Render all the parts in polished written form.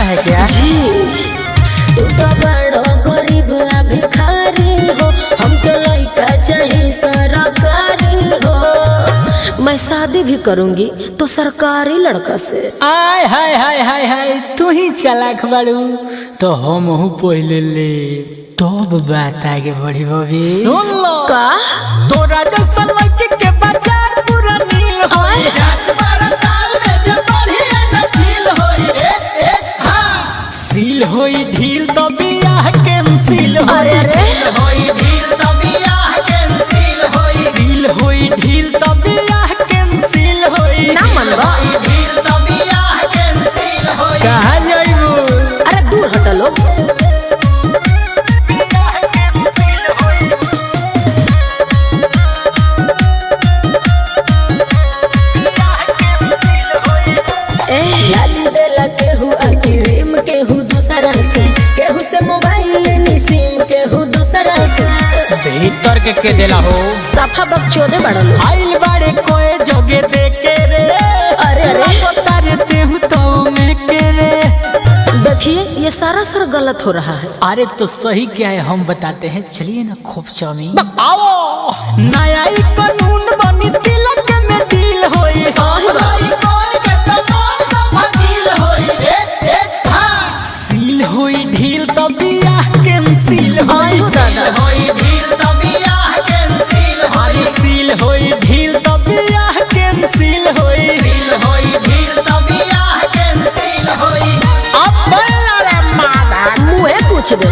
है क्या? जी तू तो बड़ो गरीब भिखारी हो, हम तो लड़का चाहिए सरकारी हो। मैं शादी भी करूंगी तो सरकारी लड़का से। आय हाय हाय हाय हाय, तू ही चालाक बाड़ू तो हम हूँ पहले ले तब बात आगे बढ़ी बबी। सुन लो का तोरा जैसा लड़की के बाजार पूरा नील होई, जांच पड़ताल में जो बढ़िया न फील होई, सील होई ढील तो बियाह कैंसिल होई। अरे अरे होई ढील तो बियाह कैंसिल होई, सील होई ढील तो बियाह कैंसिल होई, ना मनवा ढील तो बियाह कैंसिल होई। कहाँ जाइबू? अरे दूर हटा लो। लाली देला केहू क्रीम, केहू दूसरा से, केहू से मोबाइल सिम, केहू दूसरा से। भीतर के देला हो सफा बकचोदे बड़ा लो। आइल बाड़े कोए जोगे देके रे, अरे अरे तारे तेहू तो में के रे। देखिए ये सारा सर गलत हो रहा है। अरे तो सही क्या है हम बताते हैं, चलिए ना खूब चाउमीन आओ। नया ही कानून बनी तिलक में डील होई, सील होई ढील तो बियाह कैंसिल होई, होई ढील तो बियाह कैंसिल होई, सील होई ढील तो बियाह कैंसिल होई, सील होई ढील तो बियाह कैंसिल होई। अब बोल रे मादा मुँह पूछ दे।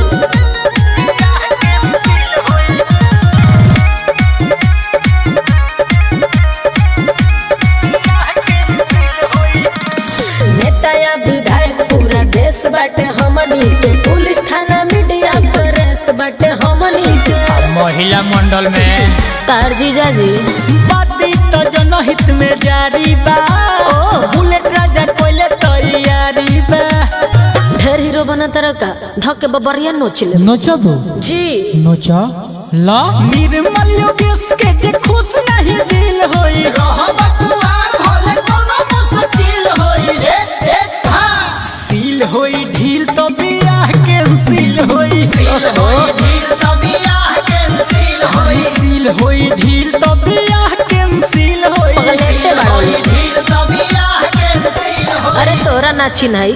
नेता या विधायक पूरा देश बाटे हमनी के, पुलिस थाना मीडिया प्रेस बाटे हमनी के। महिला मंडल में तार जीजा जी बाती तो जनहित में जारी बा, ओ बुलेट राजा कोइले तैयारी बा। ढेर हीरो बना तरह का धक्के बबरिया नोच ले। नोचबो जी नोचा ला निर्मल योगेश के जे खुश नहीं दिल होई, रहब कुआर भले कोनो मुश्किल होई, सील होई ढील तो बियाह कैंसिल होई, सील होई ढील तो बियाह कैंसिल होई, सील होई ढील तो बियाह कैंसिल होई, पगलेटे बाड़ो। ढील तो बियाह कैंसिल होई। अरे तोरा ना चिन्हाई